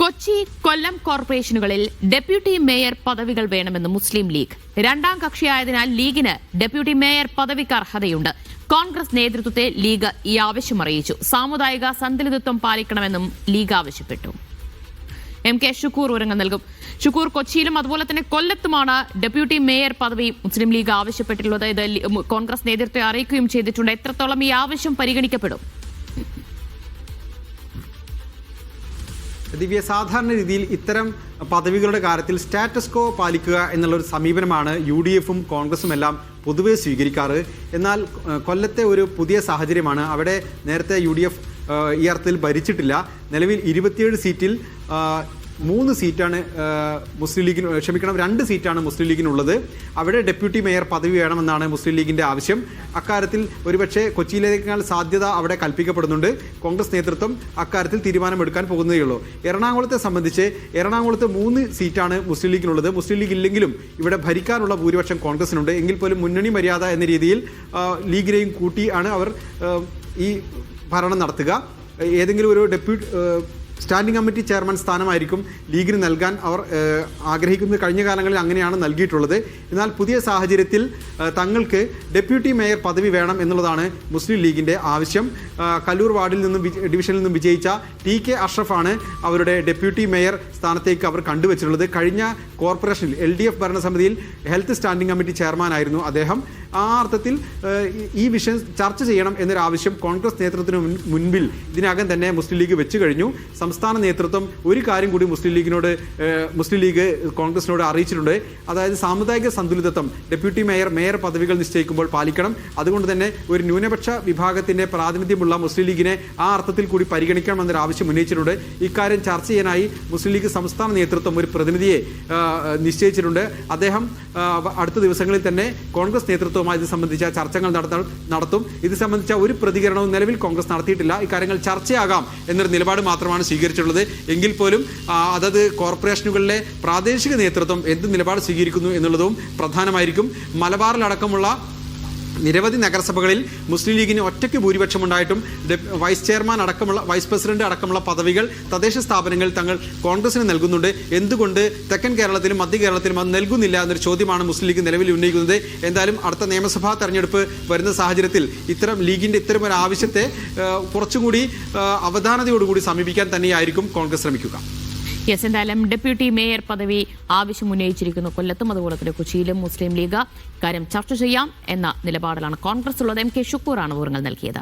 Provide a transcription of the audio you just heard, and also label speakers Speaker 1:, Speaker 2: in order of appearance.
Speaker 1: കൊച്ചി, കൊല്ലം കോർപ്പറേഷനുകളിൽ deputy mayor പദവികൾ വേണമെന്ന് മുസ്ലിം league. രണ്ടാം കക്ഷിയായതിനാൽ ലീഗിന് ഡെപ്യൂട്ടി മേയർ പദവിക്ക് അർഹതയുണ്ട്. കോൺഗ്രസ് നേതൃത്വത്തെ ലീഗ് ഈ ആവശ്യം അറിയിച്ചു. സാമുദായിക സന്തുലിതത്വം പാലിക്കണമെന്നും ലീഗ് ആവശ്യപ്പെട്ടു. എം കെ ഷുക്കൂർ വിവരങ്ങൾ നൽകും. ഷുക്കൂർ, കൊച്ചിയിലും അതുപോലെ തന്നെ കൊല്ലത്തുമാണ് ഡെപ്യൂട്ടി മേയർ പദവി മുസ്ലിം ലീഗ് ആവശ്യപ്പെട്ടിട്ടുള്ളത്. ഇത് കോൺഗ്രസ് നേതൃത്വത്തെ അറിയിക്കുകയും ചെയ്തിട്ടുണ്ട്. എത്രത്തോളം ഈ ആവശ്യം പരിഗണിക്കപ്പെടും?
Speaker 2: ദിവ്യ, സാധാരണ രീതിയിൽ ഇത്തരം പദവികളുടെ കാര്യത്തിൽ സ്റ്റാറ്റസ് കോ പാലിക്കുക എന്നുള്ളൊരു സമീപനമാണ് UDF-ഉം കോൺഗ്രസും എല്ലാം പൊതുവെ സ്വീകരിക്കാറ്. എന്നാൽ കൊല്ലത്തെ ഒരു പുതിയ സാഹചര്യമാണ്. അവിടെ നേരത്തെ UDF ഈ അർത്ഥത്തിൽ ഭരിച്ചിട്ടില്ല. നിലവിൽ 27 സീറ്റിൽ 3 സീറ്റാണ് മുസ്ലിം ലീഗിന്, 2 സീറ്റാണ് മുസ്ലിം ലീഗിനുള്ളത്. അവിടെ ഡെപ്യൂട്ടി മേയർ പദവി വേണമെന്നാണ് മുസ്ലിം ലീഗിന്റെ ആവശ്യം. അക്കാര്യത്തിൽ ഒരുപക്ഷെ കൊച്ചിയിലേക്കാൾ സാധ്യത അവിടെ കൽപ്പിക്കപ്പെടുന്നുണ്ട്. കോൺഗ്രസ് നേതൃത്വം അക്കാര്യത്തിൽ തീരുമാനമെടുക്കാൻ പോകുന്നതേയുള്ളൂ. എറണാകുളത്തെ സംബന്ധിച്ച് എറണാകുളത്ത് 3 സീറ്റാണ് മുസ്ലിം ലീഗിനുള്ളത്. മുസ്ലിം ലീഗ് ഇല്ലെങ്കിലും ഇവിടെ ഭരിക്കാനുള്ള ഭൂരിപക്ഷം കോൺഗ്രസിനുണ്ട്. എങ്കിൽ പോലും മുന്നണി മര്യാദ എന്ന രീതിയിൽ ലീഗിനെയും കൂട്ടിയാണ് അവർ ഈ ഭരണം നടത്തുക. ഏതെങ്കിലും ഒരു സ്റ്റാൻഡിംഗ് കമ്മിറ്റി ചെയർമാൻ സ്ഥാനമായിരിക്കും ലീഗിന് നൽകാൻ അവർ ആഗ്രഹിക്കുന്നത്. കഴിഞ്ഞ കാലങ്ങളിൽ അങ്ങനെയാണ് നൽകിയിട്ടുള്ളത്. എന്നാൽ പുതിയ സാഹചര്യത്തിൽ തങ്ങൾക്ക് ഡെപ്യൂട്ടി മേയർ പദവി വേണം എന്നുള്ളതാണ് മുസ്ലിം ലീഗിൻ്റെ ആവശ്യം. കല്ലൂർ ഡിവിഷനിൽ നിന്നും വിജയിച്ച TK അഷ്റഫാണ് അവരുടെ ഡെപ്യൂട്ടി മേയർ സ്ഥാനത്തേക്ക് അവർ കണ്ടുവച്ചിട്ടുള്ളത്. കഴിഞ്ഞ കോർപ്പറേഷനിൽ LDF ഭരണസമിതിയിൽ ഹെൽത്ത് സ്റ്റാൻഡിംഗ് കമ്മിറ്റി ചെയർമാനായിരുന്നു അദ്ദേഹം. ആ അർത്ഥത്തിൽ ഈ വിഷയം ചർച്ച ചെയ്യണം എന്നൊരു ആവശ്യം കോൺഗ്രസ് നേതൃത്വത്തിന് മുൻപിൽ ഇതിനകം തന്നെ മുസ്ലിം ലീഗ് വെച്ചു കഴിഞ്ഞു. സംസ്ഥാന നേതൃത്വം ഒരു കാര്യം കൂടി മുസ്ലിം ലീഗ് കോൺഗ്രസിനോട് അറിയിച്ചിട്ടുണ്ട്. അതായത് സാമുദായിക സന്തുലിതത്വം ഡെപ്യൂട്ടി മേയർ പദവികൾ നിശ്ചയിക്കുമ്പോൾ പാലിക്കണം. അതുകൊണ്ട് തന്നെ ഒരു ന്യൂനപക്ഷ വിഭാഗത്തിന്റെ പ്രാതിനിധ്യമുള്ള മുസ്ലിം ലീഗിനെ ആ അർത്ഥത്തിൽ കൂടി പരിഗണിക്കണമെന്നൊരു ആവശ്യം ഉന്നയിച്ചിട്ടുണ്ട്. ഇക്കാര്യം ചർച്ച ചെയ്യാനായി മുസ്ലിം ലീഗ് സംസ്ഥാന നേതൃത്വം ഒരു പ്രതിനിധിയെ നിശ്ചയിച്ചിട്ടുണ്ട്. അദ്ദേഹം അടുത്ത ദിവസങ്ങളിൽ തന്നെ കോൺഗ്രസ് നേതൃത്വവുമായി ഇത് സംബന്ധിച്ച ചർച്ചകൾ നടത്തും. ഇത് സംബന്ധിച്ച ഒരു പ്രതികരണവും നിലവിൽ കോൺഗ്രസ് നടത്തിയിട്ടില്ല. ഇക്കാര്യങ്ങൾ ചർച്ചയാകാം എന്നൊരു നിലപാട് മാത്രമാണ് സ്വീകരിച്ചിട്ടുള്ളത്. എങ്കിൽ പോലും അതത് കോർപ്പറേഷനുകളിലെ പ്രാദേശിക നേതൃത്വം എന്ത് നിലപാട് സ്വീകരിക്കുന്നു എന്നുള്ളതും പ്രധാനമായിരിക്കും. മലബാറിലടക്കമുള്ള നിരവധി നഗരസഭകളിൽ മുസ്ലിം ലീഗിന് ഒറ്റയ്ക്ക് ഭൂരിപക്ഷം ഉണ്ടായിട്ടും വൈസ് പ്രസിഡന്റ് അടക്കമുള്ള പദവികൾ തദ്ദേശ സ്ഥാപനങ്ങൾ തങ്ങൾ കോൺഗ്രസിന് നൽകുന്നുണ്ട്. എന്തുകൊണ്ട് തെക്കൻ കേരളത്തിലും മധ്യ കേരളത്തിലും അത് നൽകുന്നില്ല എന്നൊരു ചോദ്യമാണ് മുസ്ലിം ലീഗ് നിലവിൽ ഉന്നയിക്കുന്നത്. എന്തായാലും അടുത്ത നിയമസഭാ തെരഞ്ഞെടുപ്പ് വരുന്ന സാഹചര്യത്തിൽ ലീഗിന്റെ ഇത്തരം ഒരു ആവശ്യത്തെ കുറച്ചുകൂടി അവധാനതയോടുകൂടി സമീപിക്കാൻ തന്നെയായിരിക്കും കോൺഗ്രസ് ശ്രമിക്കുക.
Speaker 1: എന്തായാലും ഡെപ്യൂട്ടി മേയർ പദവി ആവശ്യം ഉന്നയിച്ചിരിക്കുന്നു കൊല്ലത്തും അതുപോലെ തന്നെ കൊച്ചിയിലും മുസ്ലിം ലീഗ്. കാര്യം ചർച്ച ചെയ്യാം എന്ന നിലപാടിലാണ് കോൺഗ്രസ് ഉള്ളത്. MK ഷുക്കൂറാണ് വിവരങ്ങൾ നൽകിയത്.